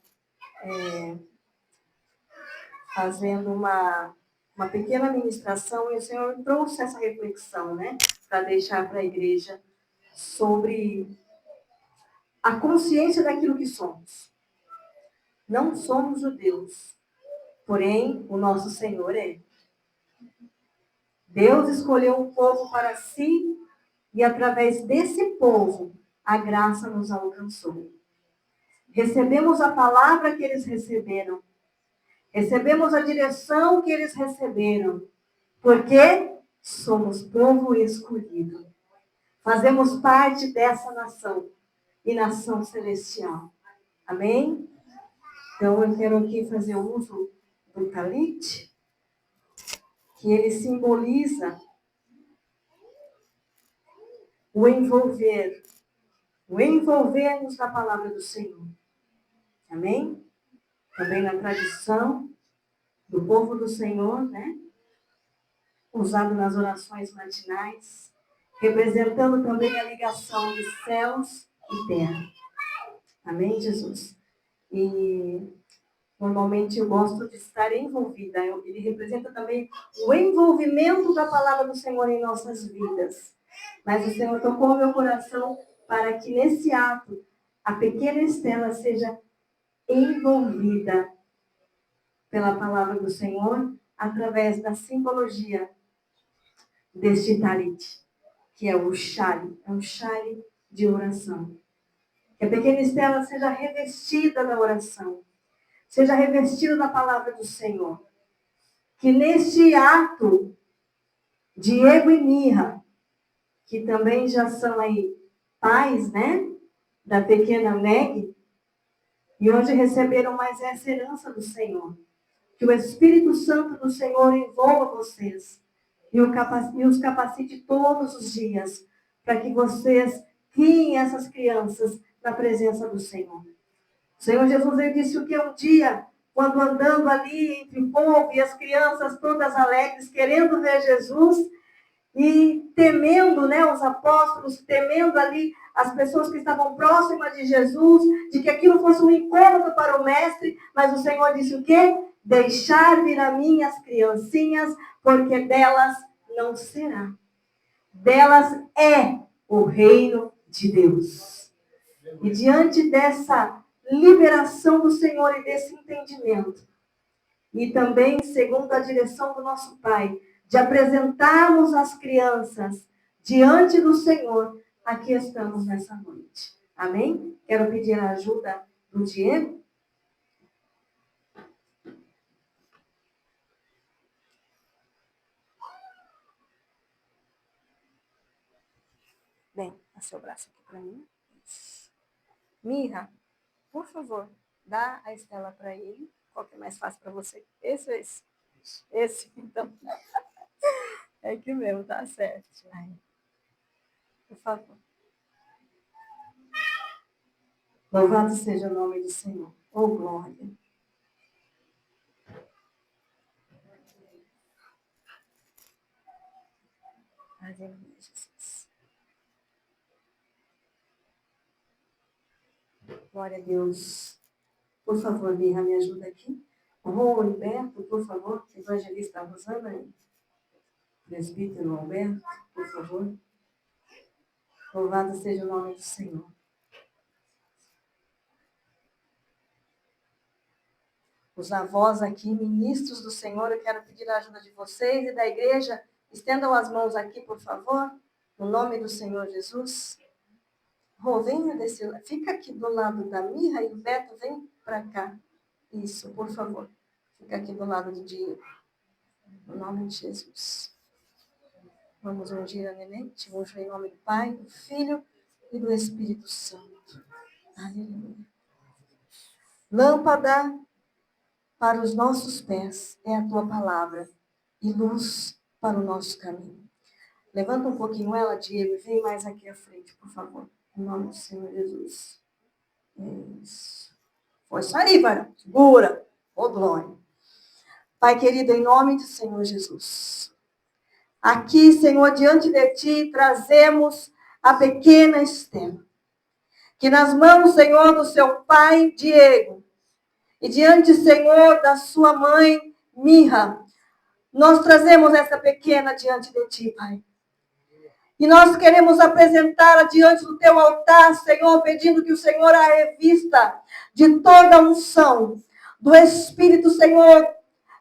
fazendo uma pequena ministração e o Senhor trouxe essa reflexão, né? Para deixar para a igreja sobre a consciência daquilo que somos. Não somos judeus, porém o nosso Senhor é. Deus escolheu um povo para si e através desse povo a graça nos alcançou. Recebemos a palavra que eles receberam. Recebemos a direção que eles receberam. Porque somos povo escolhido. Fazemos parte dessa nação. E nação celestial. Amém? Então eu quero aqui fazer uso do talit, que ele simboliza o envolver-nos na palavra do Senhor. Amém? Também na tradição do povo do Senhor, né? Usado nas orações matinais, representando também a ligação de céus e terra. Amém, Jesus? E normalmente eu gosto de estar envolvida. Ele representa também o envolvimento da palavra do Senhor em nossas vidas. Mas o Senhor tocou meu coração para que nesse ato a pequena Estela seja envolvida pela palavra do Senhor através da simbologia deste talit, que é o chale, é um chale de oração. Que a pequena Estela seja revestida da oração, seja revestida da palavra do Senhor. Que neste ato, Diego e Mirra, que também já são aí pais, né, da pequena Meg, e hoje receberam mais essa herança do Senhor. Que o Espírito Santo do Senhor envolva vocês e os capacite todos os dias para que vocês criem essas crianças na presença do Senhor. O Senhor Jesus ele disse que um dia, quando andando ali entre o povo e as crianças todas alegres, querendo ver Jesus e temendo, né, os apóstolos, temendo ali as pessoas que estavam próximas de Jesus, de que aquilo fosse um incômodo para o mestre, mas o Senhor disse o quê? Deixar vir a mim as criancinhas, porque delas não será. Delas é o reino de Deus. E diante dessa liberação do Senhor e desse entendimento, e também segundo a direção do nosso Pai, de apresentarmos as crianças diante do Senhor, aqui estamos nessa noite. Amém? Quero pedir a ajuda do Diego. Bem, dá seu braço aqui para mim. Mirra, por favor, dá a Estela para ele. Qual que é mais fácil para você? Esse ou esse? Esse, então. É que mesmo, tá certo. Aí. Por favor. Louvado seja o nome do Senhor. Oh, glória. Aleluia, Jesus. Glória a Deus. Por favor, Mirra, me ajuda aqui. Rô Alberto, por favor. Evangelista Rosana. Presbítero Alberto, por favor. Louvado seja o nome do Senhor. Os avós aqui, ministros do Senhor, eu quero pedir a ajuda de vocês e da igreja. Estendam as mãos aqui, por favor, no nome do Senhor Jesus. Rô, venha desse lado. Fica aqui do lado da Mirra e o Beto vem para cá. Isso, por favor. Fica aqui do lado do Diego. No nome de Jesus. Vamos ungir a neném. Te unjo em nome do Pai, do Filho e do Espírito Santo. Aleluia. Lâmpada para os nossos pés é a tua palavra e luz para o nosso caminho. Levanta um pouquinho ela, Diego, e vem mais aqui à frente, por favor. Em nome do Senhor Jesus. Isso. Força aí, varão. Segura. Ô, glória. Pai querido, em nome do Senhor Jesus. Aqui, Senhor, diante de Ti, trazemos a pequena Estela. Que nas mãos, Senhor, do seu pai, Diego, e diante, Senhor, da sua mãe, Mirra, nós trazemos essa pequena diante de Ti, Pai. E nós queremos apresentá-la diante do Teu altar, Senhor, pedindo que o Senhor a revista de toda a unção, do Espírito, Senhor,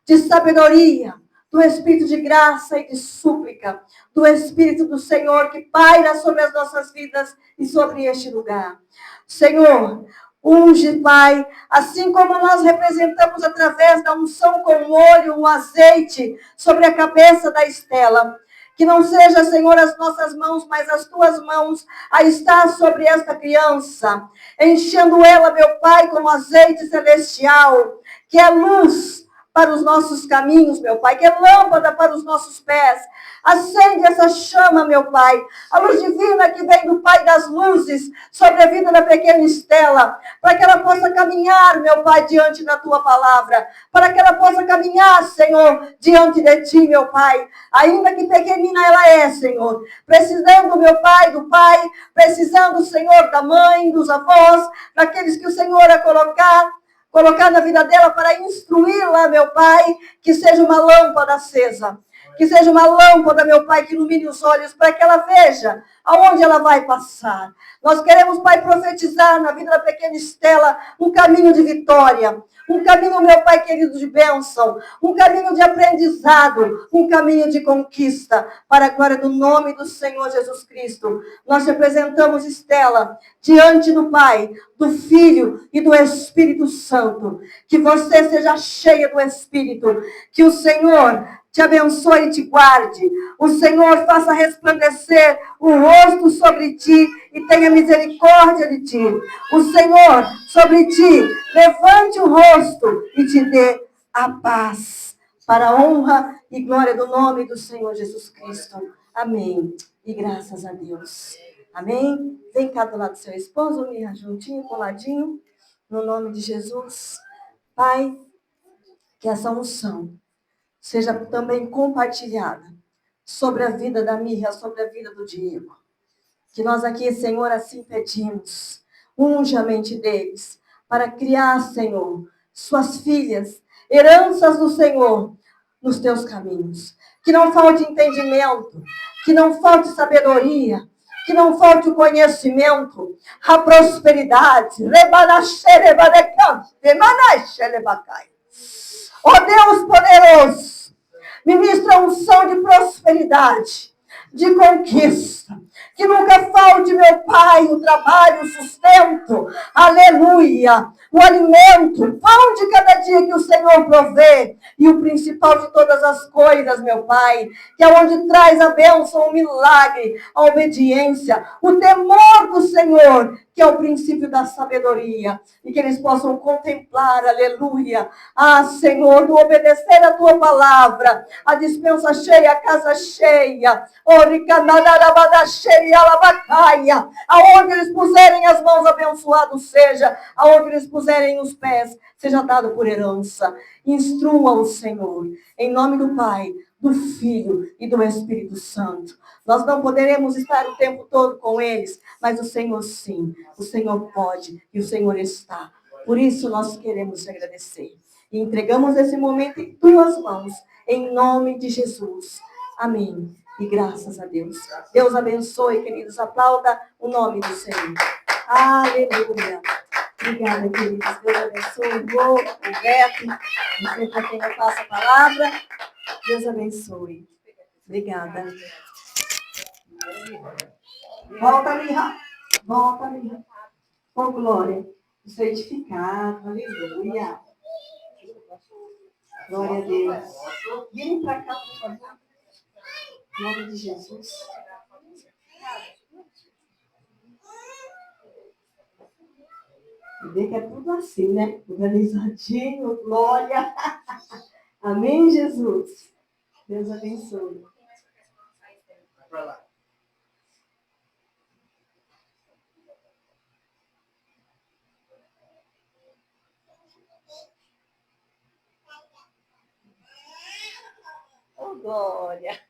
de sabedoria, do Espírito de graça e de súplica, do Espírito do Senhor que paira sobre as nossas vidas e sobre este lugar. Senhor, unge, Pai, assim como nós representamos através da unção com o óleo, o azeite sobre a cabeça da Estela. Que não seja, Senhor, as nossas mãos, mas as tuas mãos a estar sobre esta criança, enchendo ela, meu Pai, com azeite celestial, que é luz para os nossos caminhos, meu Pai, que é lâmpada para os nossos pés. Acende essa chama, meu Pai, a luz divina que vem do Pai das luzes sobre a vida da pequena Estela, para que ela possa caminhar, meu Pai, diante da Tua palavra, para que ela possa caminhar, Senhor, diante de Ti, meu Pai, ainda que pequenina ela é, Senhor, precisando, meu Pai, do Pai, precisando, Senhor, da mãe, dos avós, daqueles que o Senhor a colocar na vida dela para instruí-la, meu Pai, que seja uma lâmpada acesa. Que seja uma lâmpada, meu Pai, que ilumine os olhos para que ela veja aonde ela vai passar. Nós queremos, Pai, profetizar na vida da pequena Estela um caminho de vitória. Um caminho, meu Pai querido, de bênção. Um caminho de aprendizado. Um caminho de conquista. Para a glória do nome do Senhor Jesus Cristo. Nós te apresentamos, Estela, diante do Pai, do Filho e do Espírito Santo. Que você seja cheia do Espírito. Que o Senhor te abençoe e te guarde. O Senhor faça resplandecer o rosto sobre ti e tenha misericórdia de ti. O Senhor sobre ti levante o rosto e te dê a paz. Para a honra e glória do nome do Senhor Jesus Cristo. Amém. E graças a Deus. Amém. Vem cá do lado do seu esposo, Mirra, juntinho, coladinho. No nome de Jesus. Pai, que essa unção seja também compartilhada sobre a vida da Mirra, sobre a vida do Diego. Que nós aqui, Senhor, assim pedimos, unja a mente deles, para criar, Senhor, suas filhas, heranças do Senhor, nos teus caminhos. Que não falte entendimento, que não falte sabedoria, que não falte o conhecimento, a prosperidade. Ó Deus poderoso, ministra unção de prosperidade, de conquista. Que nunca falte, meu Pai, o trabalho, o sustento. Aleluia. O alimento, o pão de cada dia que o Senhor provê. E o principal de todas as coisas, meu Pai, que é onde traz a bênção, o milagre, a obediência, o temor do Senhor, que é o princípio da sabedoria. E que eles possam contemplar, aleluia. Ah, Senhor, do obedecer a tua palavra, a dispensa cheia, a casa cheia. Aonde eles puserem as mãos, abençoado seja. Aonde eles puserem os pés, seja dado por herança. Instrua o Senhor, em nome do Pai, do Filho e do Espírito Santo. Nós não poderemos estar o tempo todo com eles, mas o Senhor sim, o Senhor pode e o Senhor está. Por isso nós queremos te agradecer. E entregamos esse momento em tuas mãos, em nome de Jesus. Amém. E graças a Deus. Deus abençoe, queridos. Aplauda o nome do Senhor. Aleluia. Obrigada, queridos. Deus abençoe. O Beto, você para quem eu passo a palavra. Deus abençoe. Obrigada. Volta, Mirra. Volta, Mirra. Com glória. O certificado. Aleluia. Glória a Deus. Vem para cá, por favor. Em nome de Jesus. Vê que é tudo assim, né? Organizadinho, glória. Amém, Jesus? Deus abençoe. Vai pra lá. Oh, glória.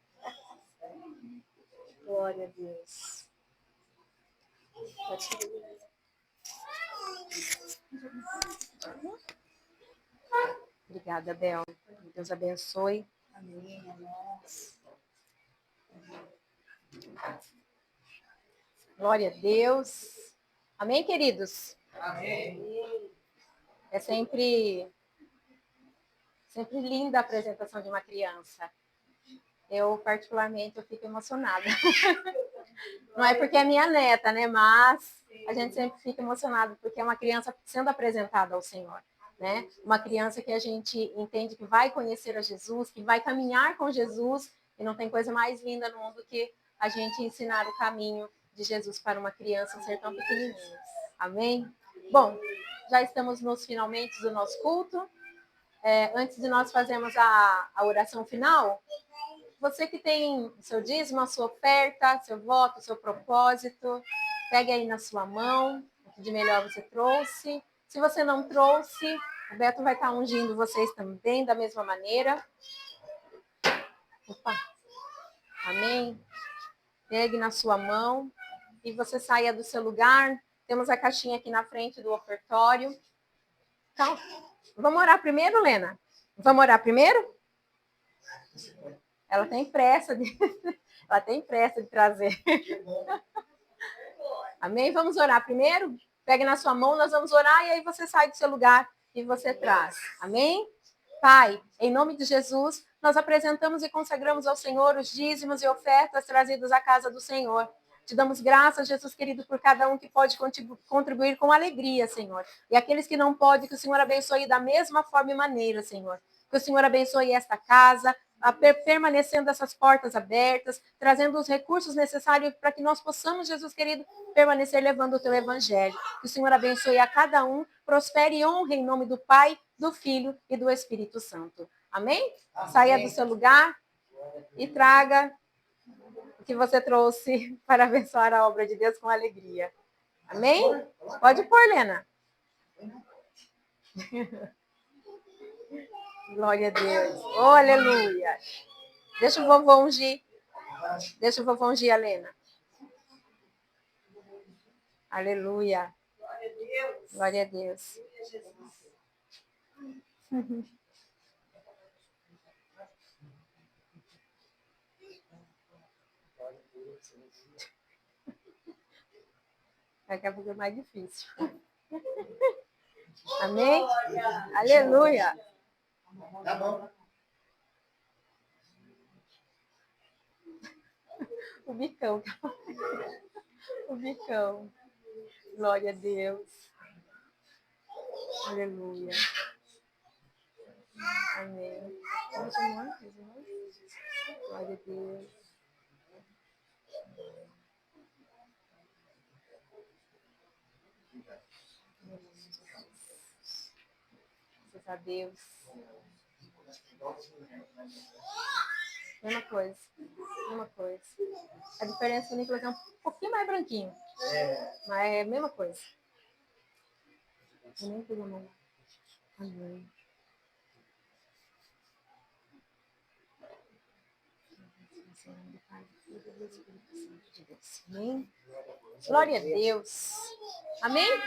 Glória a Deus. Obrigada, Bel. Deus abençoe. Amém. Glória a Deus. Amém, queridos? Amém. É sempre linda a apresentação de uma criança. Eu, particularmente, eu fico emocionada. Não é porque é minha neta, né? Mas a gente sempre fica emocionado porque é uma criança sendo apresentada ao Senhor, né? Uma criança que a gente entende que vai conhecer a Jesus, que vai caminhar com Jesus, e não tem coisa mais linda no mundo que a gente ensinar o caminho de Jesus para uma criança ser tão pequenininha. Amém? Bom, já estamos nos finalmente do nosso culto. Antes de nós fazermos a oração final, você que tem o seu dízimo, a sua oferta, seu voto, seu propósito, pegue aí na sua mão o que de melhor você trouxe. Se você não trouxe, o Beto vai estar ungindo vocês também da mesma maneira. Opa. Amém? Pegue na sua mão e você saia do seu lugar. Temos a caixinha aqui na frente do ofertório. Então, vamos orar primeiro, Lena? Vamos orar primeiro? Ela tem pressa de trazer. Amém? Vamos orar primeiro? Pegue na sua mão, nós vamos orar e aí você sai do seu lugar e você traz. Amém? Pai, em nome de Jesus, nós apresentamos e consagramos ao Senhor os dízimos e ofertas trazidos à casa do Senhor. Te damos graças, Jesus querido, por cada um que pode contribuir com alegria, Senhor. E aqueles que não podem, que o Senhor abençoe da mesma forma e maneira, Senhor. Que o Senhor abençoe esta casa, permanecendo essas portas abertas, trazendo os recursos necessários para que nós possamos, Jesus querido, permanecer levando o teu evangelho. Que o Senhor abençoe a cada um, prospere e honre em nome do Pai, do Filho e do Espírito Santo. Amém? Amém. Saia do seu lugar e traga o que você trouxe para abençoar a obra de Deus com alegria. Amém? Pode pôr, Lena. Glória a Deus. Oh, aleluia. Deixa o vovô ungir. Deixa o vovô ungir a Lena. Aleluia. Glória a Deus. Daqui a pouco é mais difícil. Amém? Aleluia. Tá bom. O bicão. O bicão. Glória a Deus. Aleluia. Amém. Glória a Deus. Graças a Deus. Mesma coisa. Mesma coisa. A diferença do Nicolas é um pouquinho mais branquinho. Mas é a mesma coisa. Eu nem pego a mão. Amém. Amém? Glória a Deus. Amém?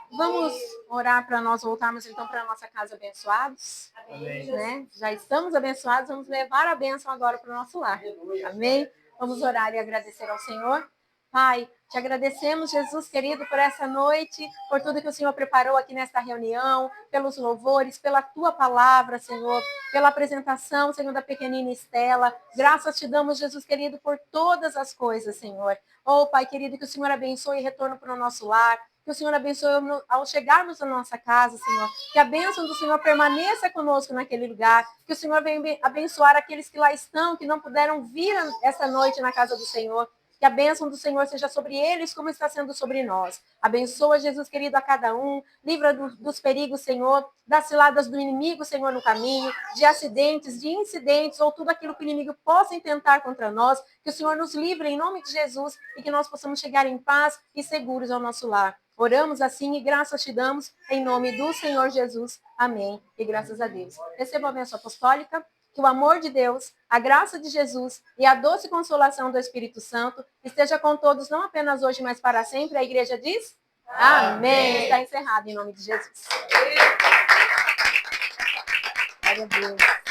Vamos orar para nós voltarmos então para a nossa casa abençoados. Amém. Né? Já estamos abençoados, vamos levar a bênção agora para o nosso lar. Amém? Vamos orar e agradecer ao Senhor. Pai, te agradecemos, Jesus querido, por essa noite, por tudo que o Senhor preparou aqui nesta reunião, pelos louvores, pela tua palavra, Senhor, pela apresentação, Senhor, da pequenina Estela. Graças te damos, Jesus querido, por todas as coisas, Senhor. Oh, Pai querido, que o Senhor abençoe e retorno para o nosso lar. Que o Senhor abençoe ao chegarmos na nossa casa, Senhor. Que a bênção do Senhor permaneça conosco naquele lugar. Que o Senhor venha abençoar aqueles que lá estão, que não puderam vir essa noite na casa do Senhor. Que a bênção do Senhor seja sobre eles, como está sendo sobre nós. Abençoa, Jesus querido, a cada um. Livra dos perigos, Senhor, das ciladas do inimigo, Senhor, no caminho, de acidentes, de incidentes, ou tudo aquilo que o inimigo possa intentar contra nós. Que o Senhor nos livre em nome de Jesus e que nós possamos chegar em paz e seguros ao nosso lar. Oramos assim e graças te damos em nome do Senhor Jesus. Amém. E graças a Deus. Receba a bênção apostólica. Que o amor de Deus, a graça de Jesus e a doce consolação do Espírito Santo esteja com todos, não apenas hoje, mas para sempre. A igreja diz? Amém. Está encerrado em nome de Jesus. Glória a Deus.